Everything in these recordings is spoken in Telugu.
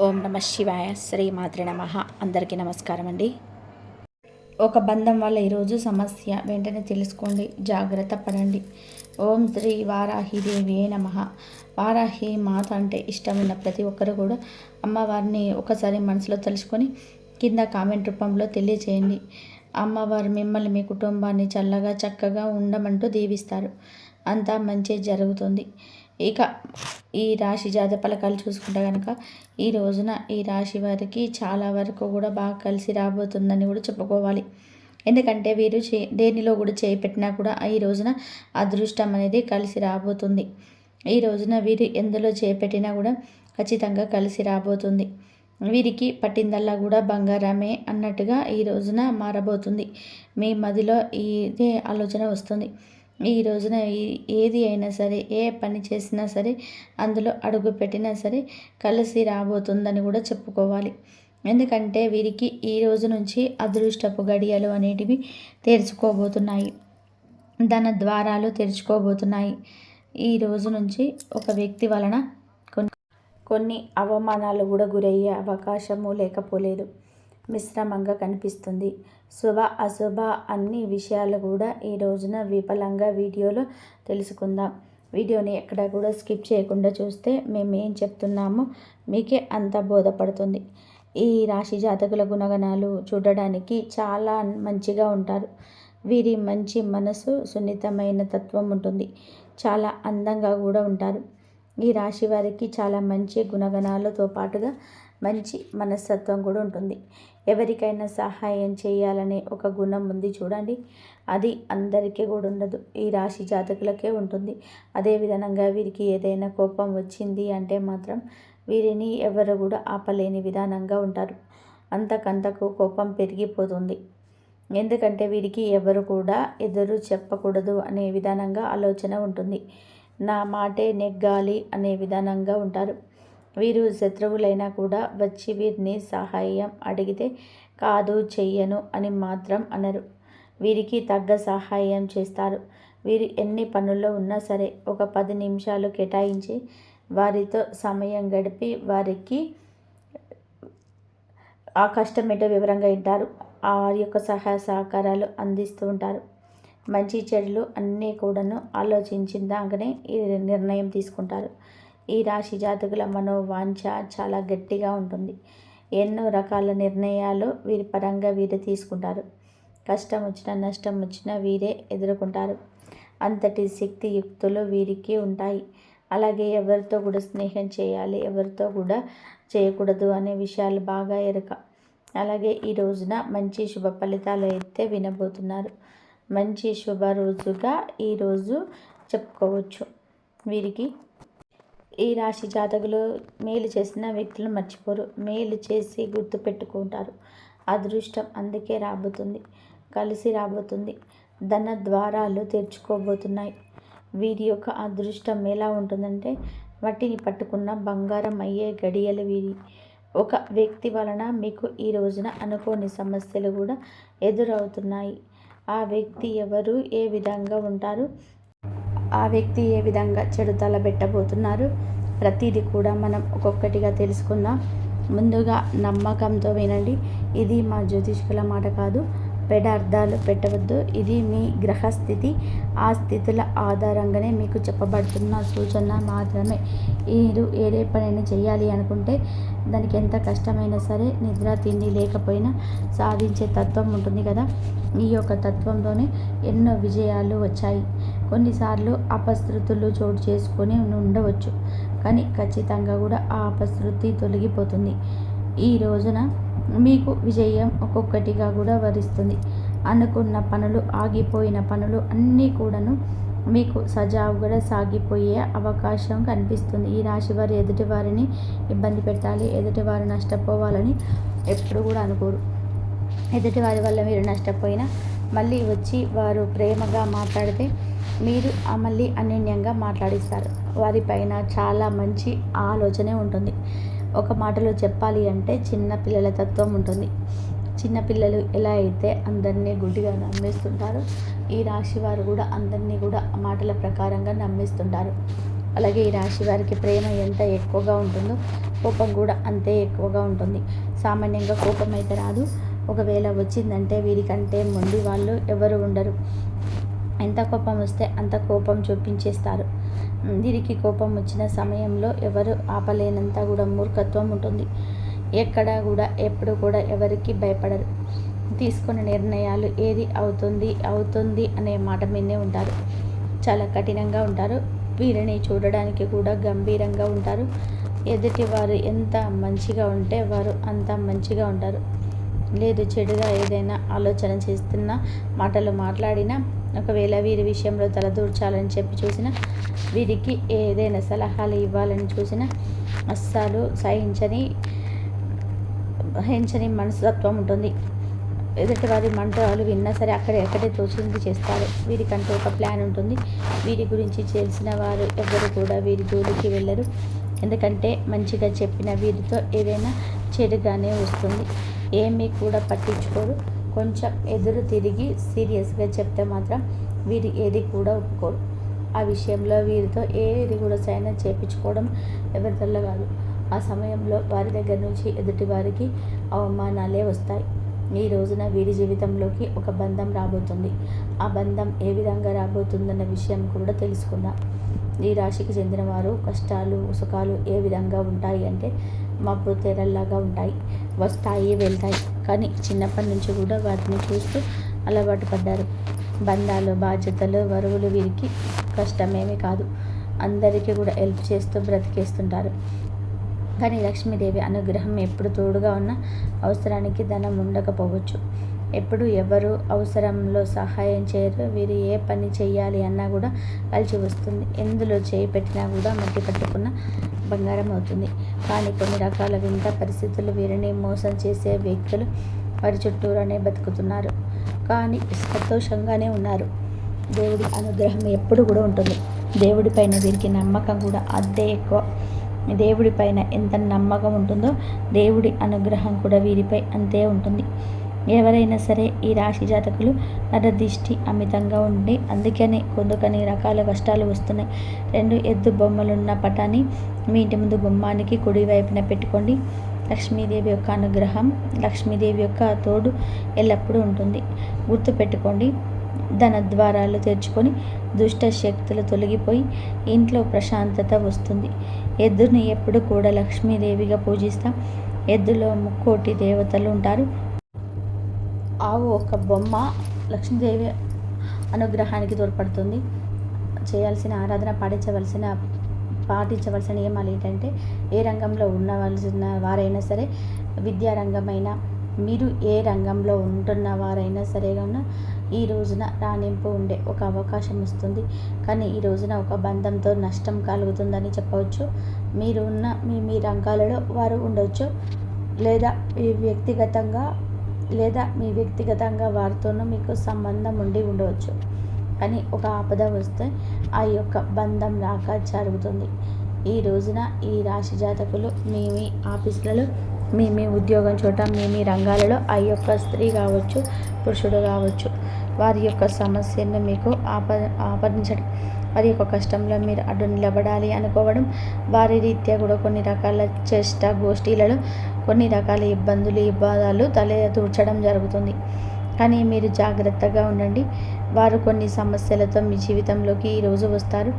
ఓం నమ శివాయ, శ్రీమాత్రే నమః. అందరికీ నమస్కారం అండి. ఒక బంధం వల్ల ఈరోజు సమస్య వెంటనే తెలుసుకోండి, జాగ్రత్త పడండి. ఓం శ్రీ వారాహిదేవియే నమః. వారాహి మాత అంటే ఇష్టం ఉన్న ప్రతి ఒక్కరు కూడా అమ్మవారిని ఒకసారి మనసులో తలుచుకొని కింద కామెంట్ రూపంలో తెలియచేయండి. అమ్మవారు మిమ్మల్ని, మీ కుటుంబాన్ని చల్లగా చక్కగా ఉండమంటూ దీవిస్తారు. అంతా మంచి జరుగుతుంది. ఇక ఈ రాశి జాతక ఫలితాలు చూసుకుంటే కనుక ఈ రోజున ఈ రాశి వారికి చాలా వరకు కూడా బాగా కలిసి రాబోతుందని కూడా చెప్పుకోవాలి. ఎందుకంటే వీరు దేనిలో కూడా చేపెట్టినా కూడా ఈ రోజున అదృష్టం అనేది కలిసి రాబోతుంది. ఈ రోజున వీరు ఎందులో చేపెట్టినా కూడా ఖచ్చితంగా కలిసి రాబోతుంది. వీరికి పట్టిందల్లా కూడా బంగారమే అన్నట్టుగా ఈ రోజున మారబోతుంది. మీ మదిలో ఇదే ఆలోచన వస్తుంది. ఈ రోజున ఏది అయినా సరే, ఏ పని చేసినా సరే, అందులో అడుగు పెట్టినా సరే కలిసి రాబోతుందని కూడా చెప్పుకోవాలి. ఎందుకంటే వీరికి ఈ రోజు నుంచి అదృష్టపు గడియలు అనేటివి తెరుచుకోబోతున్నాయి. ధన ద్వారాలు తెరుచుకోబోతున్నాయి. ఈ రోజు నుంచి ఒక వ్యక్తి వలన కొన్ని అవమానాలు కూడా గురయ్యే అవకాశము లేకపోలేదు. మిశ్రమంగా కనిపిస్తుంది. శుభ అశుభ అన్ని విషయాలు కూడా ఈ రోజున విఫలంగా వీడియోలో తెలుసుకుందాం. వీడియోని ఎక్కడ కూడా స్కిప్ చేయకుండా చూస్తే మేము ఏం చెప్తున్నామో మీకే అంత బోధపడుతుంది. ఈ రాశి జాతకుల గుణగణాలు చూడడానికి చాలా మంచిగా ఉంటారు. వీరి మంచి మనసు, సున్నితమైన తత్వం ఉంటుంది. చాలా అందంగా కూడా ఉంటారు. ఈ రాశి వారికి చాలా మంచి గుణగణాలతో పాటుగా మంచి మనస్తత్వం కూడా ఉంటుంది. ఎవరికైనా సహాయం చేయాలనే ఒక గుణం ఉంది చూడండి, అది అందరికీ కూడా ఉండదు, ఈ రాశి జాతకులకే ఉంటుంది. అదేవిధంగా వీరికి ఏదైనా కోపం వచ్చింది అంటే మాత్రం వీరిని ఎవరు కూడా ఆపలేని విధానంగా ఉంటారు. అంతకంతకు కోపం పెరిగిపోతుంది. ఎందుకంటే వీరికి ఎవరు కూడా ఎదురు చెప్పకూడదు అనే విధానంగా ఆలోచన ఉంటుంది. నా మాటే నెగ్గాలి అనే విధానంగా ఉంటారు. వీరు శత్రువులైనా కూడా వచ్చి వీరిని సహాయం అడిగితే కాదు, చెయ్యను అని మాత్రం అనరు. వీరికి తగ్గ సహాయం చేస్తారు. వీరు ఎన్ని పనుల్లో ఉన్నా సరే ఒక 10 నిమిషాలు కేటాయించి వారితో సమయం గడిపి వారికి ఆ కష్టం ఏంటో వివరంగా వింటారు. వారి యొక్క సహాయ సహకారాలు అందిస్తూ ఉంటారు. మంచి చెడులు అన్నీ కూడాను ఆలోచించిందాకనే ఈ నిర్ణయం తీసుకుంటారు. ఈ రాశి జాతకుల మనోవాంఛ చాలా గట్టిగా ఉంటుంది. ఎన్నో రకాల నిర్ణయాలు వీరి పరంగా వీరే తీసుకుంటారు. కష్టం వచ్చినా నష్టం వచ్చినా వీరే ఎదుర్కొంటారు. అంతటి శక్తియుక్తులు వీరికి ఉంటాయి. అలాగే ఎవరితో కూడా స్నేహం చేయాలి, ఎవరితో కూడా చేయకూడదు అనే విషయాలు బాగా ఎరుక. అలాగే ఈ రోజున మంచి శుభ ఫలితాలు అయితే వినబోతున్నారు. మంచి శుభ రోజుగా ఈరోజు చెప్పుకోవచ్చు. వీరికి ఈ రాశి జాతకులు మేలు చేసిన వ్యక్తులను మర్చిపోరు. మేలు చేసి గుర్తు పెట్టుకుంటారు. అదృష్టం అందుకే రాబోతుంది, కలిసి రాబోతుంది. ధన ద్వారాలు తెరుచుకోబోతున్నాయి. వీరి యొక్క అదృష్టం ఎలా ఉంటుందంటే వాటిని పట్టుకున్న బంగారం అయ్యే గడియలు వీరి. ఒక వ్యక్తి వలన మీకు ఈ రోజున అనుకోని సమస్యలు కూడా ఎదురవుతున్నాయి. ఆ వ్యక్తి ఎవరు, ఏ విధంగా ఉంటారు, ఆ వ్యక్తి ఏ విధంగా చెడు తలబెట్టబోతున్నారు, ప్రతిదీ కూడా మనం ఒక్కొక్కటిగా తెలుసుకుందాం. ముందుగా నమ్మకంతో వినండి. ఇది మా జ్యోతిష్కుల మాట కాదు, పెడార్థాలు పెట్టవద్దు. ఇది మీ గ్రహస్థితి, ఆ స్థితుల ఆధారంగానే మీకు చెప్పబడుతున్న సూచన మాత్రమే. మీరు ఏదే పనిని చేయాలి అనుకుంటే దానికి ఎంత కష్టమైనా సరే, నిద్ర తిండి లేకపోయినా సాధించే తత్వం ఉంటుంది కదా. ఈ యొక్క తత్వంతోనే ఎన్నో విజయాలు వచ్చాయి. కొన్నిసార్లు అపశృతులు చోటు చేసుకొని ఉండవచ్చు, కానీ ఖచ్చితంగా కూడా ఆ అపశృతి తొలగిపోతుంది. ఈ రోజున మీకు విజయం ఒక్కొక్కటిగా కూడా వరిస్తుంది. అనుకున్న పనులు, ఆగిపోయిన పనులు అన్నీ కూడాను మీకు సజావుగా సాగిపోయే అవకాశం కనిపిస్తుంది. ఈ రాశి వారు ఎదుటి వారిని ఇబ్బంది పెట్టాలి, ఎదుటివారు నష్టపోవాలని ఎప్పుడు కూడా అనుకోరు. ఎదుటివారి వల్ల మీరు నష్టపోయినా మళ్ళీ వచ్చి వారు ప్రేమగా మాట్లాడితే మీరు మళ్ళీ అన్యోన్యంగా మాట్లాడిస్తారు. వారిపైన చాలా మంచి ఆలోచనే ఉంటుంది. ఒక మాటలో చెప్పాలి అంటే చిన్న పిల్లల తత్వం ఉంటుంది. చిన్నపిల్లలు ఎలా అయితే అందరినీ గుడ్డిగా నమ్మేస్తుంటారో ఈ రాశి వారు కూడా అందరినీ కూడా మాటల ప్రకారంగా నమ్మేస్తుంటారు. అలాగే ఈ రాశి వారికి ప్రేమ ఎంత ఎక్కువగా ఉంటుందో కోపం కూడా అంతే ఎక్కువగా ఉంటుంది. సామాన్యంగా కోపం అయితే రాదు, ఒకవేళ వచ్చిందంటే వీరికంటే మొండి వాళ్ళు ఎవరు ఉండరు. ఎంత కోపం వస్తే అంత కోపం చూపించేస్తారు. వీరికి కోపం వచ్చిన సమయంలో ఎవరు ఆపలేనంత కూడా మూర్ఖత్వం ఉంటుంది. ఎక్కడా కూడా ఎప్పుడు కూడా ఎవరికి భయపడరు. తీసుకున్న నిర్ణయాలు ఏది అవుతుంది అనే మాట మీదే ఉంటారు. చాలా కఠినంగా ఉంటారు. వీరిని చూడడానికి కూడా గంభీరంగా ఉంటారు. ఎదుటి వారు ఎంత మంచిగా ఉంటే వారు అంత మంచిగా ఉంటారు. లేదు చెడుగా ఏదైనా ఆలోచన చేస్తున్నా, మాటలు మాట్లాడినా, ఒకవేళ వీరి విషయంలో తలదూర్చాలని చెప్పి చూసినా, వీరికి ఏదైనా సలహాలు ఇవ్వాలని చూసినా అస్సలు సహించని మనస్తత్వం ఉంటుంది. ఎదుటి వారి మంటలు విన్నా సరే అక్కడే తోచింది చేస్తారు. వీరికంటూ ఒక ప్లాన్ ఉంటుంది. వీరి గురించి తెలిసిన వారు ఎవరు కూడా వీరి జోలికి వెళ్ళరు. ఎందుకంటే మంచిగా చెప్పిన వీరితో ఏదైనా చెడుగానే వస్తుంది. ఏమీ కూడా పట్టించుకోరు. కొంచెం ఎదురు తిరిగి సీరియస్గా చెప్తే మాత్రం వీరు ఏది కూడా ఒప్పుకోరు. ఆ విషయంలో వీరితో ఏది కూడా సైన్ చేయించుకోవడం ఎవరిదల్ల కాదు. ఆ సమయంలో వారి దగ్గర నుంచి ఎదుటి వారికి అవమానాలే వస్తాయి. ఈ రోజున వీరి జీవితంలోకి ఒక బంధం రాబోతుంది. ఆ బంధం ఏ విధంగా రాబోతుందన్న విషయం కూడా తెలుసుకుందాం. ఈ రాశికి చెందిన వారు కష్టాలు సుఖాలు ఏ విధంగా ఉంటాయి అంటే మబ్బు తెరల్లాగా ఉంటాయి, వస్తాయి వెళ్తాయి. కానీ చిన్నప్పటి నుంచి కూడా వాటిని చూస్తూ అలవాటు పడ్డారు. బంధాలు బాధ్యతలు బరువులు వీరికి కష్టమేమీ కాదు. అందరికీ కూడా హెల్ప్ చేస్తూ బ్రతికేస్తుంటారు. కానీ లక్ష్మీదేవి అనుగ్రహం ఎప్పుడు తోడుగా ఉన్న అవసరానికి ధనం ఉండకపోవచ్చు. ఎప్పుడు ఎవరు అవసరంలో సహాయం చేయరు. వీరు ఏ పని చేయాలి అన్నా కూడా కలిసి వస్తుంది. ఎందులో చేయి పెట్టినా కూడా మట్టి పట్టుకున్న బంగారం అవుతుంది. కానీ కొన్ని రకాల వింత పరిస్థితులు వీరిని మోసం చేసే వ్యక్తులు వారి చుట్టూరానే బతుకుతున్నారు. కానీ సంతోషంగానే ఉన్నారు. దేవుడి అనుగ్రహం ఎప్పుడు కూడా ఉంటుంది. దేవుడి పైన వీరికి నమ్మకం కూడా అంతే ఎక్కువ. దేవుడి పైన ఎంత నమ్మకం ఉంటుందో దేవుడి అనుగ్రహం కూడా వీరిపై అంతే ఉంటుంది. ఎవరైనా సరే ఈ రాశి జాతకులు నరదిష్టి అమితంగా ఉండి అందుకని కొన్ని రకాల కష్టాలు వస్తున్నాయి. 2 ఎద్దు బొమ్మలున్న పటాన్ని మీ ఇంటి ముందు గుమ్మానికి కుడి వైపున పెట్టుకోండి. లక్ష్మీదేవి యొక్క అనుగ్రహం, లక్ష్మీదేవి యొక్క తోడు ఎల్లప్పుడూ ఉంటుంది. గుర్తుపెట్టుకోండి. ధన ద్వారాలు తెరుచుకొని దుష్ట శక్తులు తొలగిపోయి ఇంట్లో ప్రశాంతత వస్తుంది. ఎద్దుని ఎప్పుడు కూడా లక్ష్మీదేవిగా పూజిస్తాం. ఎద్దులో 3 దేవతలు ఉంటారు. ఆవు ఒక బొమ్మ లక్ష్మీదేవి అనుగ్రహానికి తోడ్పడుతుంది. చేయాల్సిన ఆరాధన పాటించవలసిన నియమాలు ఏంటంటే ఏ రంగంలో ఉండవలసిన వారైనా సరే, విద్యారంగమైనా, మీరు ఏ రంగంలో ఉంటున్న వారైనా సరే కన్నా ఈ రోజున రాణింపు ఉండే ఒక అవకాశం వస్తుంది. కానీ ఈ రోజున ఒక బంధంతో నష్టం కలుగుతుందని చెప్పవచ్చు. మీరు ఉన్న మీ రంగాలలో వారు ఉండవచ్చు, లేదా మీ వ్యక్తిగతంగా వారితోనూ మీకు సంబంధం ఉండి ఉండవచ్చు. కానీ ఒక ఆపద వస్తే ఆ యొక్క బంధం రాక జరుగుతుంది. ఈ రోజున ఈ రాశి జాతకులు మీ ఆఫీసులలో, మీ ఉద్యోగం చోట, మీ రంగాలలో ఆ యొక్క స్త్రీ కావచ్చు, పురుషుడు కావచ్చు, వారి యొక్క సమస్యను మీకు ఆపరించడం, వారి యొక్క కష్టంలో మీరు అడ్డు నిలబడాలి అనుకోవడం, వారి రీత్యా కూడా కొన్ని రకాల చేష్ట గోష్ఠీలలో కొన్ని రకాల వివాదాలు తూర్చడం జరుగుతుంది. కానీ మీరు జాగ్రత్తగా ఉండండి. వారు కొన్ని సమస్యలతో మీ జీవితంలోకి ఈరోజు వస్తారు.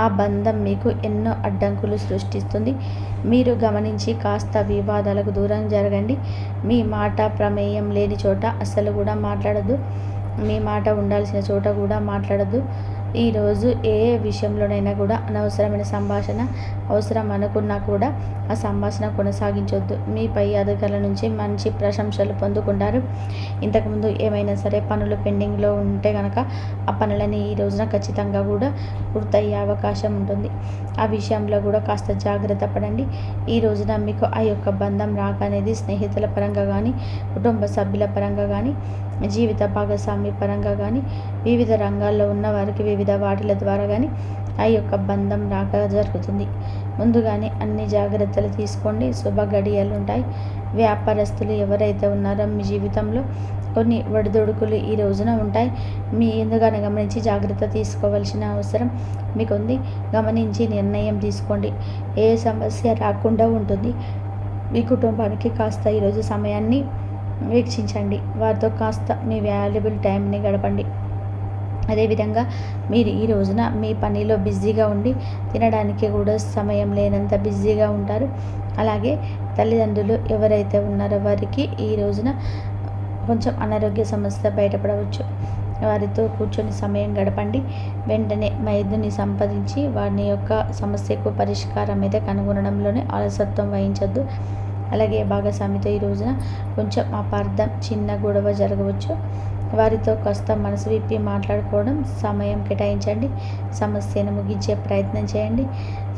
ఆ బంధం మీకు ఎన్నో అడ్డంకులు సృష్టిస్తుంది. మీరు గమనించి కాస్త వివాదాలకు దూరం జరగండి. మీ మాట ప్రమేయం లేని చోట అస్సలు కూడా మాట్లాడద్దు. మీ మాట ఉండాల్సిన చోట కూడా మాట్లాడద్దు. ఈరోజు ఏ విషయంలోనైనా కూడా అనవసరమైన సంభాషణ అవసరం అనుకున్నా కూడా ఆ సంభాషణ కొనసాగించొద్దు. మీ పై అధికారుల నుంచి మంచి ప్రశంసలు పొందుకుంటారు. ఇంతకుముందు ఏమైనా సరే పనులు పెండింగ్లో ఉంటే కనుక ఆ పనులని ఈ రోజున ఖచ్చితంగా కూడా పూర్తయ్యే అవకాశం ఉంటుంది. ఆ విషయంలో కూడా కాస్త జాగ్రత్త పడండి. ఈ రోజున మీకు ఆ యొక్క బంధం రాక అనేది స్నేహితుల పరంగా కానీ, కుటుంబ సభ్యుల పరంగా కానీ, జీవిత భాగస్వామి పరంగా కానీ, వివిధ రంగాల్లో ఉన్న వారికి వివిధ వాటిల ద్వారా కానీ ఆ యొక్క బంధం రాక జరుగుతుంది. ముందుగానే అన్ని జాగ్రత్తలు తీసుకోండి. శుభ గడియలు ఉంటాయి. వ్యాపారస్తులు ఎవరైతే ఉన్నారో మీ జీవితంలో కొన్ని ఒడిదుడుకులు ఈ రోజున ఉంటాయి. మీ ఎందుకని గమనించి జాగ్రత్త తీసుకోవాల్సిన అవసరం మీకుంది. గమనించి నిర్ణయం తీసుకోండి. ఏ సమస్య రాకుండా ఉంటుంది. మీ కుటుంబానికి కాస్త ఈరోజు సమయాన్ని వీక్షించండి. వారితో కాస్త మీ వాల్యుబుల్ టైంని గడపండి. అదేవిధంగా మీరు ఈ రోజున మీ పనిలో బిజీగా ఉండి తినడానికి కూడా సమయం లేనంత బిజీగా ఉంటారు. అలాగే తల్లిదండ్రులు ఎవరైతే ఉన్నారో వారికి ఈ రోజున కొంచెం అనారోగ్య సమస్య బయటపడవచ్చు. వారితో కూర్చొని సమయం గడపండి. వెంటనే మైదుని సంపాదించి వారి యొక్క సమస్యకు పరిష్కారం అయితే కనుగొనడంలోనే అలసత్వం వహించొద్దు. అలాగే భాగస్వామితో ఈ రోజున కొంచెం అపార్థం, చిన్న గొడవ జరగవచ్చు. వారితో కాస్త మనసు విప్పి మాట్లాడుకోవడం సమయం కేటాయించండి. సమస్యను ముగించే ప్రయత్నం చేయండి.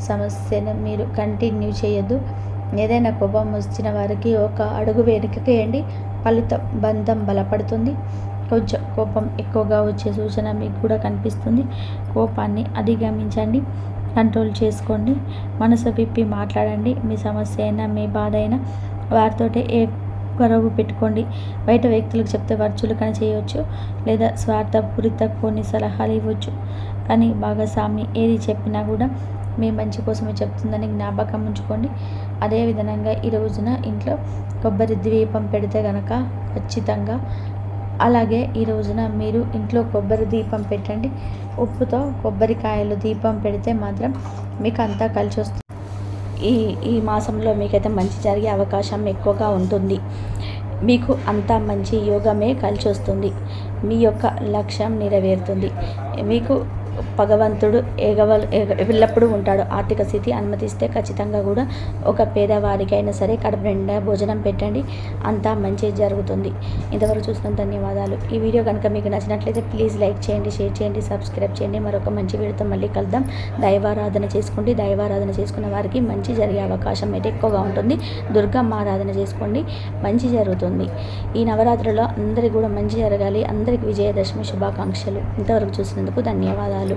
సమస్యను మీరు కంటిన్యూ చేయొద్దు. ఏదైనా కోపం వచ్చిన వారికి ఒక అడుగు వెనుకకేయండి. ఫలితం బంధం బలపడుతుంది. కొంచెం కోపం ఎక్కువగా వచ్చే సూచన మీకు కూడా కనిపిస్తుంది. కోపాన్ని అధిగమించండి. కంట్రోల్ చేసుకోండి. మనసు విప్పి మాట్లాడండి. మీ సమస్య అయినా మీ బాధ అయినా వారితోటే గొడవ పెట్టుకోండి. బయట వ్యక్తులకు చెప్తే వారు చులకన చేయవచ్చు లేదా స్వార్థపూరిత కొన్ని సలహాలు ఇవ్వచ్చు. కానీ భాగస్వామి ఏది చెప్పినా కూడా మీ మంచి కోసమే చెప్తుందని జ్ఞాపకం ఉంచుకోండి. అదేవిధంగా ఈ రోజున ఇంట్లో కొబ్బరి దీపం పెడితే కనుక ఖచ్చితంగా అలాగే ఈ రోజున మీరు ఇంట్లో కొబ్బరి దీపం పెట్టండి. ఉప్పుతో కొబ్బరికాయలు దీపం పెడితే మాత్రం మీకు అంతా కలిసి వస్తుంది. ఈ మాసంలో మీకైతే మంచి జరిగే అవకాశం ఎక్కువగా ఉంటుంది. మీకు అంతా మంచి యోగమే కలిసి వస్తుంది. మీ యొక్క లక్ష్యం నెరవేరుతుంది. మీకు భగవంతుడు ఎల్లప్పుడూ ఉంటాడు. ఆర్థిక స్థితి అనుమతిస్తే ఖచ్చితంగా కూడా ఒక పేదవారికైనా సరే కడుపు నిండా భోజనం పెట్టండి. అంతా మంచి జరుగుతుంది. ఇంతవరకు చూసిన ధన్యవాదాలు. ఈ వీడియో కనుక మీకు నచ్చినట్లయితే ప్లీజ్ లైక్ చేయండి, షేర్ చేయండి, సబ్స్క్రైబ్ చేయండి. మరొక మంచి వీడియోతో మళ్ళీ కలుద్దాం. దైవారాధన చేసుకోండి. దైవారాధన చేసుకున్న వారికి మంచి జరిగే అవకాశం అయితే ఎక్కువగా ఉంటుంది. దుర్గమ్మ ఆరాధన చేసుకోండి, మంచి జరుగుతుంది. ఈ నవరాత్రిలో అందరికీ కూడా మంచి జరగాలి. అందరికీ విజయదశమి శుభాకాంక్షలు. ఇంతవరకు చూసినందుకు ధన్యవాదాలు.